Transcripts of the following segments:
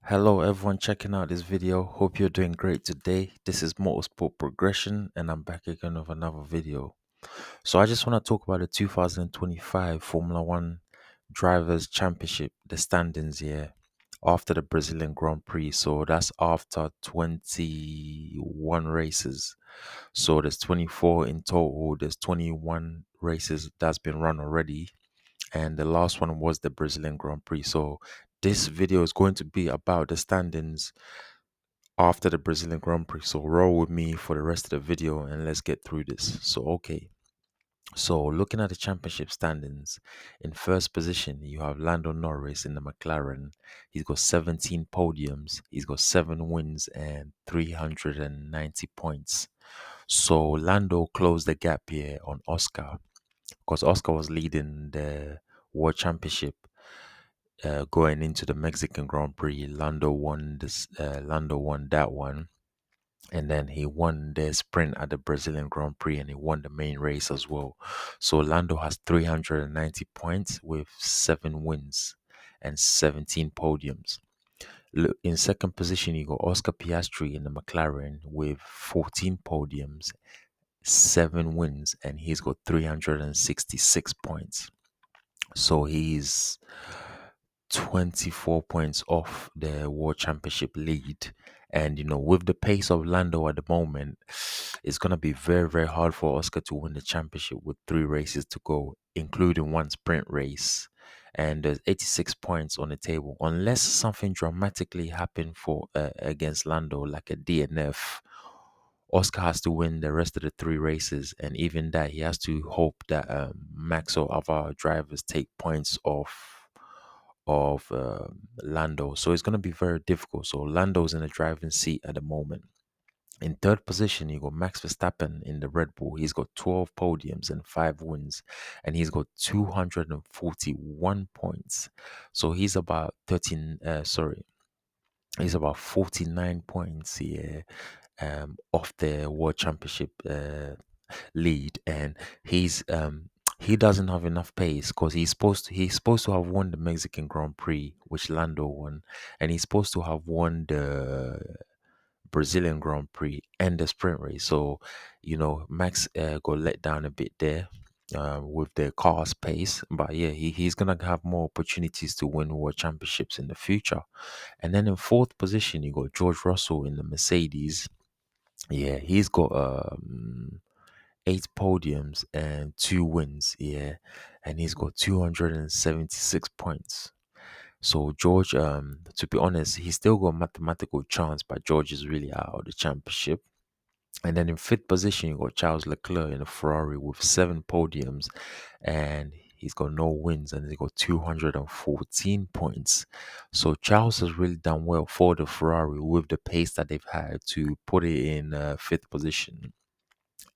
Hello, everyone checking out this video. Hope you're doing great today. This is Motorsport Progression, and I'm back again with another video. So, I just want to talk about the 2025 Formula One Drivers' Championship, the standings here after the Brazilian Grand Prix. So, that's after 21 races. So, there's 24 in total, there's 21 races that's been run already, and the last one was the Brazilian Grand Prix. So, this video is going to be about the standings after the Brazilian Grand Prix. So roll with me for the rest of the video and let's get through this. So looking at the championship standings, in first position you have Lando Norris in the McLaren. He's got 17 podiums, he's got 7 wins and 390 points. So Lando closed the gap here on Oscar because Oscar was leading the World Championship going into the Mexican Grand Prix. Lando won this. Lando won that one, and then he won the sprint at the Brazilian Grand Prix, and he won the main race as well. So Lando has 390 points with 7 wins and 17 podiums. In second position, you got Oscar Piastri in the McLaren with 14 podiums, 7 wins, and he's got 366 points. So he's 24 points off the World Championship lead. And, with the pace of Lando at the moment, it's going to be very, very hard for Oscar to win the championship with 3 races to go, including one sprint race. And there's 86 points on the table. Unless something dramatically happened for against Lando, like a DNF, Oscar has to win the rest of the 3 races. And even that, he has to hope that Max or other drivers take points off of Lando. So it's going to be very difficult. So Lando's in the driving seat at the moment. In third position, you got Max Verstappen in the Red Bull. He's got 12 podiums and 5 wins, and he's got 241 points. So he's about 13. He's about 49 points here off the World Championship lead, and he doesn't have enough pace because he's supposed to have won the Mexican Grand Prix, which Lando won, and he's supposed to have won the Brazilian Grand Prix and the sprint race. So, Max got let down a bit there. With the car's pace, but yeah, he's gonna have more opportunities to win world championships in the future. And then in fourth position, you got George Russell in the Mercedes. Yeah, he's got 8 podiums and 2 wins. Yeah, and he's got 276 points. So George, to be honest, he's still got a mathematical chance, but George is really out of the championship. And then in fifth position, you got Charles Leclerc in a Ferrari with 7 podiums, and he's got no wins, and he's got 214 points. So Charles has really done well for the Ferrari with the pace that they've had to put it in fifth position.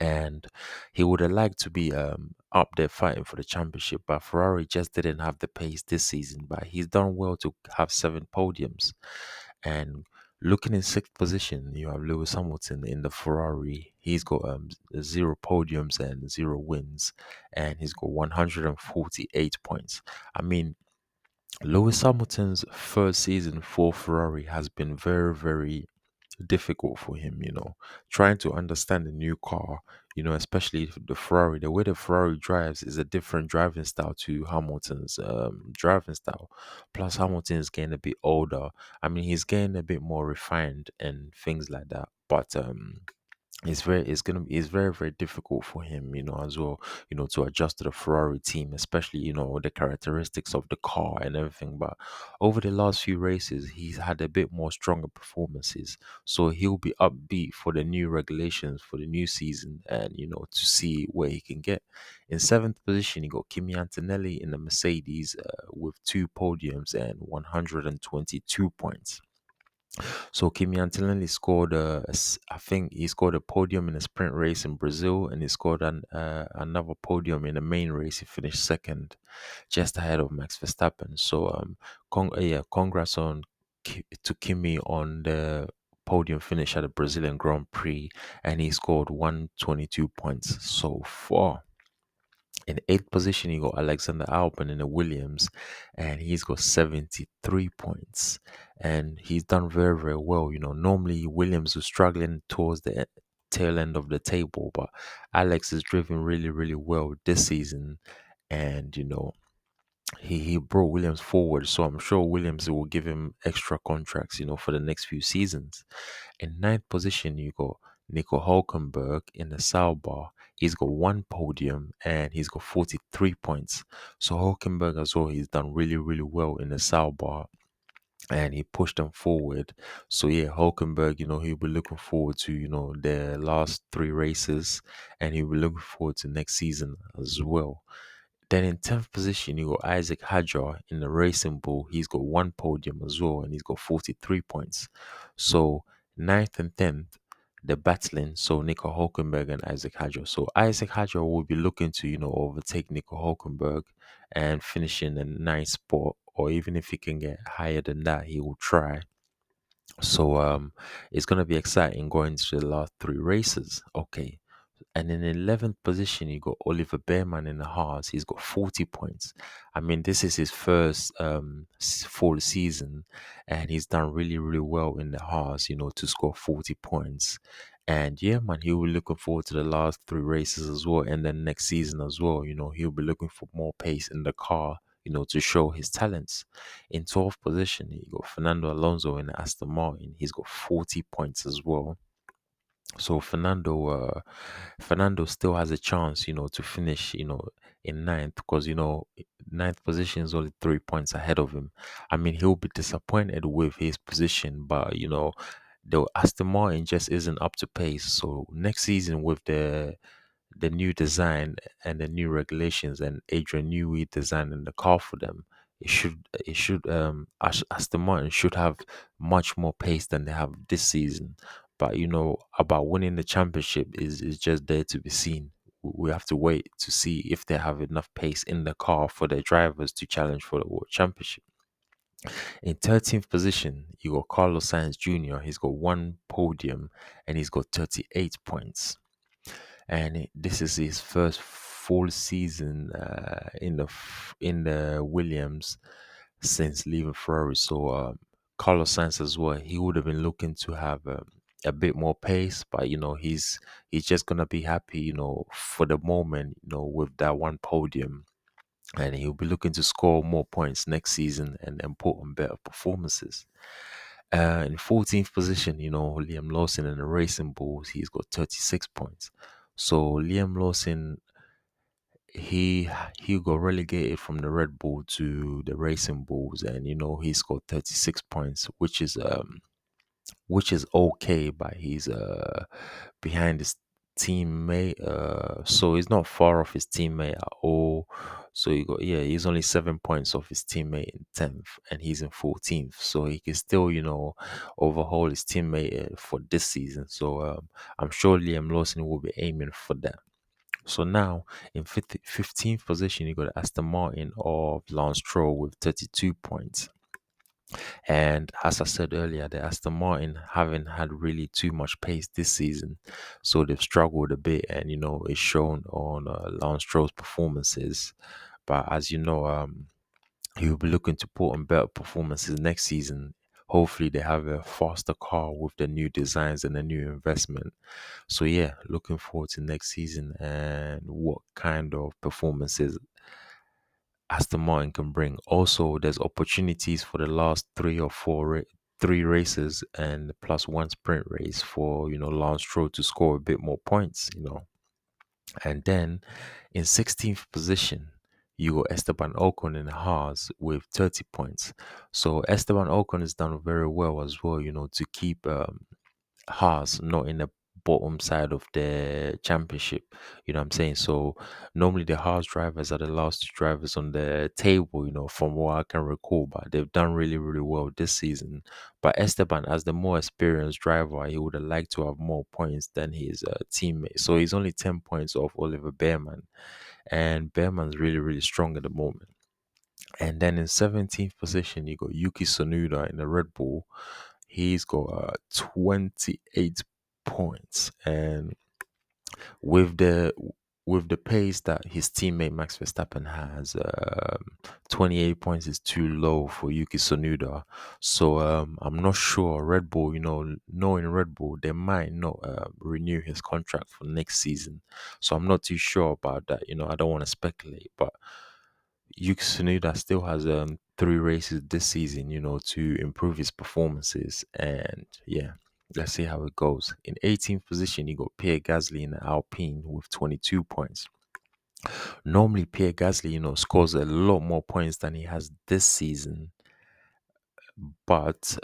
And he would have liked to be up there fighting for the championship, but Ferrari just didn't have the pace this season. But he's done well to have 7 podiums. And looking in sixth position, you have Lewis Hamilton in the Ferrari. He's got 0 podiums and 0 wins, and he's got 148 points. I mean, Lewis Hamilton's first season for Ferrari has been very, very difficult for him, trying to understand the new car, especially the Ferrari. The way the Ferrari drives is a different driving style to Hamilton's driving style. Plus, Hamilton is getting a bit older. I mean, he's getting a bit more refined and things like that. But it's very, very difficult for him, as well, to adjust to the Ferrari team, especially, the characteristics of the car and everything. But over the last few races, he's had a bit more stronger performances. So he'll be upbeat for the new regulations for the new season, and to see where he can get. In seventh position, you got Kimi Antonelli in the Mercedes with 2 podiums and 122 points. So Kimi Antonelli scored I think he scored a podium in a sprint race in Brazil, and he scored another podium in the main race. He finished second, just ahead of Max Verstappen. So congrats to Kimi on the podium finish at the Brazilian Grand Prix, and he scored 122 points so far. In eighth position, you got Alexander Albon in the Williams, and he's got 73 points. And he's done very, very well. Normally Williams was struggling towards the tail end of the table, but Alex is driven really, really well this season. And he brought Williams forward, so I'm sure Williams will give him extra contracts, for the next few seasons. In ninth position, you got Nico Hulkenberg in the Sauber. He's got one podium and he's got 43 points. So Hulkenberg as well, he's done really, really well in the Sauber and he pushed them forward. So yeah, Hulkenberg, he'll be looking forward to, the last three races and he'll be looking forward to next season as well. Then in 10th position, you got Isaac Hadjar in the Racing Bull. He's got one podium as well, and he's got 43 points. So ninth and 10th, they're battling. So Nico Hulkenberg and Isaac Hadjar. So Isaac Hadjar will be looking to, overtake Nico Hulkenberg and finish in a nice spot. Or even if he can get higher than that, he will try. So it's gonna be exciting going to the last three races. Okay. And in 11th position, you got Oliver Behrman in the Haas. He's got 40 points. I mean, this is his first full season, and he's done really, really well in the Haas, to score 40 points. And yeah, man, he'll be looking forward to the last three races as well. And then next season as well, he'll be looking for more pace in the car, to show his talents. In 12th position, you got Fernando Alonso in the Aston Martin. He's got 40 points as well. So Fernando still has a chance, to finish, in ninth because ninth position is only 3 points ahead of him. I mean, he'll be disappointed with his position, but the Aston Martin just isn't up to pace. So next season with the new design and the new regulations and Adrian Newey designing the car for them, Aston Martin should have much more pace than they have this season. But about winning the championship is just there to be seen. We have to wait to see if they have enough pace in the car for their drivers to challenge for the world championship. In 13th position, you got Carlos Sainz Jr. He's got one podium and he's got 38 points. And this is his first full season in the Williams since leaving Ferrari. So Carlos Sainz as well, he would have been looking to have a bit more pace, but he's just gonna be happy, for the moment, with that one podium, and he'll be looking to score more points next season and put on better performances. In 14th position, Liam Lawson in the Racing Bulls, he's got 36 points. So Liam Lawson, he he got relegated from the Red Bull to the Racing Bulls, and he scored 36 points, which is okay, but he's behind his teammate, so he's not far off his teammate at all. So he's only 7 points off his teammate in 10th, and he's in 14th, so he can still overhaul his teammate for this season. So I'm sure Liam Lawson will be aiming for that. So now in 15th position, you got Aston Martin of Lance Stroll with 32 points. And as I said earlier, the Aston Martin haven't had really too much pace this season, so they've struggled a bit, and it's shown on Lance Stroll's performances. But as you know, he'll be looking to put on better performances next season. Hopefully, they have a faster car with the new designs and the new investment. So yeah, looking forward to next season and what kind of performances Aston Martin can bring. Also, there's opportunities for the last three races and plus one sprint race for Lance Stroll to score a bit more points. And then in 16th position, you got Esteban Ocon in the Haas with 30 points. So Esteban Ocon has done very well as well, to keep Haas not in the bottom side of the championship. You know what I'm saying? So normally the Haas drivers are the last two drivers on the table, from what I can recall, but they've done really, really well this season. But Esteban, as the more experienced driver, he would have liked to have more points than his teammate. So he's only 10 points off Oliver Behrman, and Behrman's really, really strong at the moment. And then in 17th position, you got Yuki Tsunoda in the Red Bull. He's got 28 points, and with the with the pace that his teammate Max Verstappen has, 28 points is too low for Yuki Tsunoda. So I'm not sure. Red Bull, knowing Red Bull, they might not renew his contract for next season. So I'm not too sure about that. I don't want to speculate, but Yuki Tsunoda still has three races this season, to improve his performances. And yeah, let's see how it goes. In 18th position, you got Pierre Gasly in the Alpine with 22 points. Normally, Pierre Gasly, scores a lot more points than he has this season, but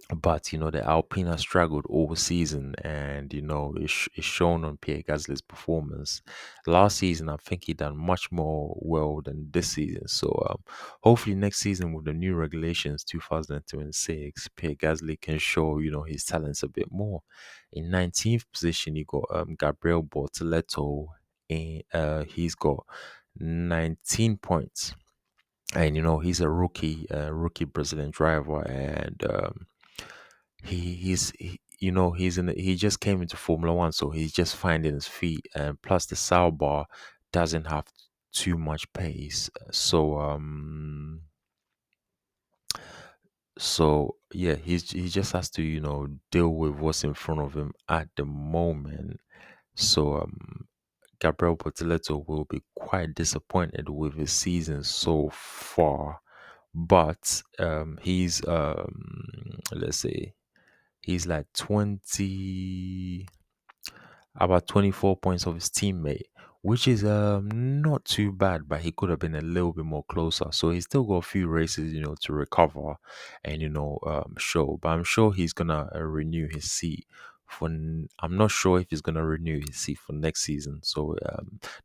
the Alpine has struggled all season, and it's shown on Pierre Gasly's performance. Last season, I think he done much more well than this season. So hopefully next season with the new regulations 2026, Pierre Gasly can show his talents a bit more. In 19th position, you got Gabriel Bortoleto. He's got 19 points, and he's a rookie Brazilian driver, and he just came into Formula One, so he's just finding his feet, and plus the Sauber doesn't have too much pace. So yeah, he just has to deal with what's in front of him at the moment. So Gabriel Portilletto will be quite disappointed with his season so far, but he's let's say he's like 20, about 24 points of his teammate, which is not too bad, but he could have been a little bit more closer. So he's still got a few races, to recover and show. But I'm sure he's gonna renew his seat I'm not sure if he's gonna renew his seat for next season. So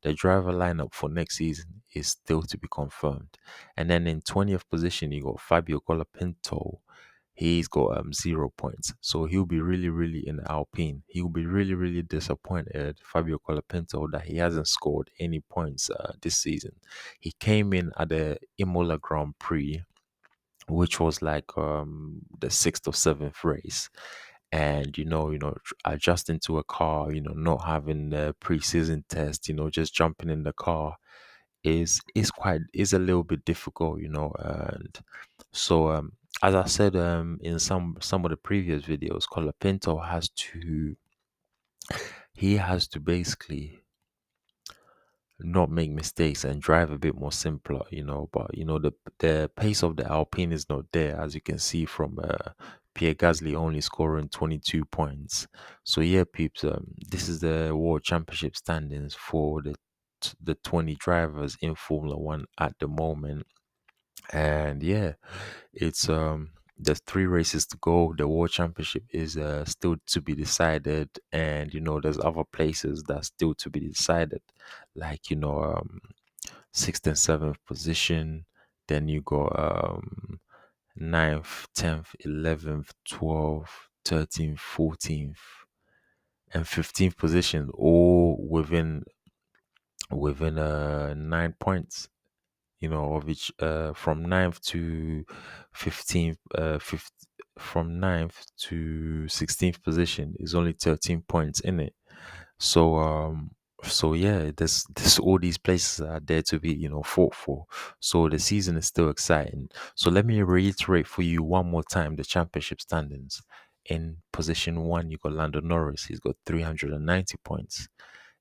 the driver lineup for next season is still to be confirmed. And then in 20th position, you got Fabio Colapinto. He's got 0 points, so he'll be really, really in the Alpine. He'll be really, really disappointed, Fabio Colapinto, that he hasn't scored any points this season. He came in at the Imola Grand Prix, which was like the sixth or seventh race, and adjusting to a car, not having the preseason test, just jumping in the car is a little bit difficult, and so as I said in some of the previous videos, Colapinto has to basically not make mistakes and drive a bit more simpler, but the pace of the Alpine is not there, as you can see from Pierre Gasly only scoring 22 points. So yeah, peeps, this is the World Championship standings for the 20 drivers in Formula One at the moment. And yeah, it's there's three races to go. The World Championship is still to be decided, and there's other places that's still to be decided, like sixth and seventh position. Then you go ninth, 10th, 11th, 12th, 13th, 14th, and 15th position, all within 9 points, of each, from ninth to 15th, from ninth to 16th position is only 13 points in it. So yeah, there's all these places are there to be fought for. So the season is still exciting. So let me reiterate for you one more time the championship standings. In position one, you got Lando Norris. He's got 390 points.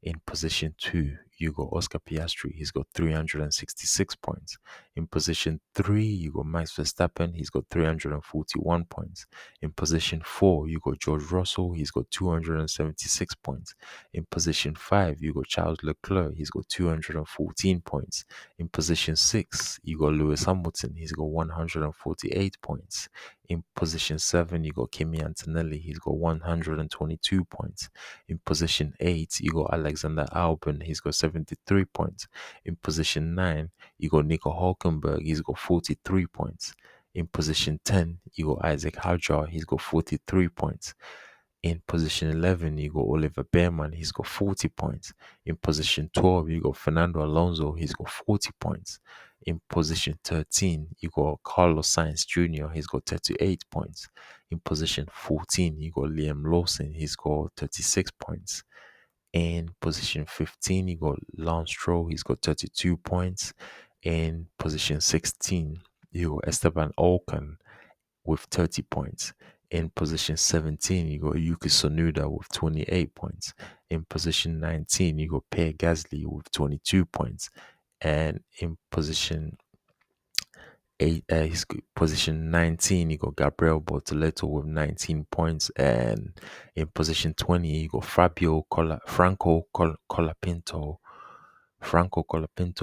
In position two, you got Oscar Piastri. He's got 366 points. In position three, you got Max Verstappen. He's got 341 points. In position four, you got George Russell. He's got 276 points. In position five, you got Charles Leclerc. He's got 214 points. In position six, you got Lewis Hamilton. He's got 148 points. In position seven, you got Kimi Antonelli. He's got 122 points. In position 8, you got Alexander Albon. He's got 73 points. In position 9, you got Nico Hulkenberg. He's got 43 points. In position 10, you got Isaac Hadjar. He's got 43 points. In position 11, you got Oliver Behrman. He's got 40 points. In position 12, you got Fernando Alonso. He's got 40 points. In position 13, you got Carlos Sainz Jr. He's got 38 points. In position 14, you got Liam Lawson. He's got 36 points. In position 15, you got Lance Stroll. He's got 32 points. In position 16, you got Esteban Ocon with 30 points. In position 17, you got Yuki Tsunoda with 28 points. In position 19, you got Pierre Gasly with 22 points. And in position 19, you got Gabriel Bortoleto with 19 points. And in position 20, you got Franco Colapinto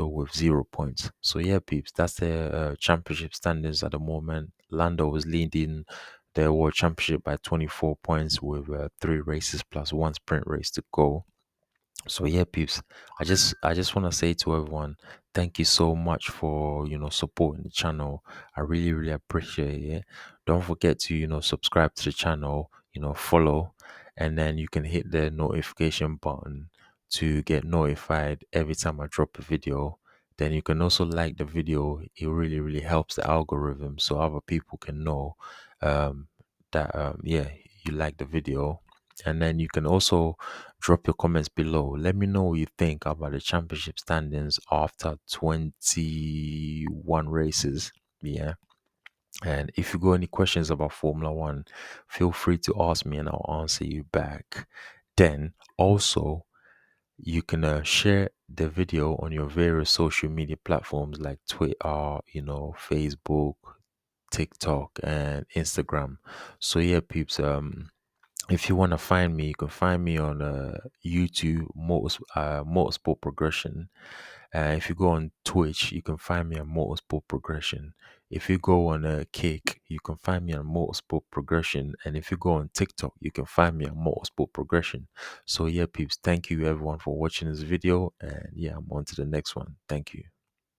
with 0 points. So yeah, peeps, that's the championship standings at the moment. Lando was leading the World Championship by 24 points with 3 races plus 1 sprint race to go. So yeah, peeps, I just want to say to everyone, thank you so much for supporting the channel. I really appreciate it. Don't forget to subscribe to the channel, follow, and then you can hit the notification button to get notified every time I drop a video. Then you can also like the video. It really helps the algorithm so other people can know um that yeah, you like the video. And then you can also drop your comments below. Let me know what you think about the championship standings after 21 races. Yeah. And if you got any questions about Formula One, feel free to ask me and I'll answer you back. Then also, you can share the video on your various social media platforms like Twitter, Facebook, TikTok, and Instagram. So yeah, peeps. If you want to find me, you can find me on YouTube, Motorsport Progression. If you go on Twitch, you can find me on Motorsport Progression. If you go on Kick, you can find me on Motorsport Progression. And if you go on TikTok, you can find me on Motorsport Progression. So yeah, peeps, thank you everyone for watching this video. And yeah, I'm on to the next one. Thank you.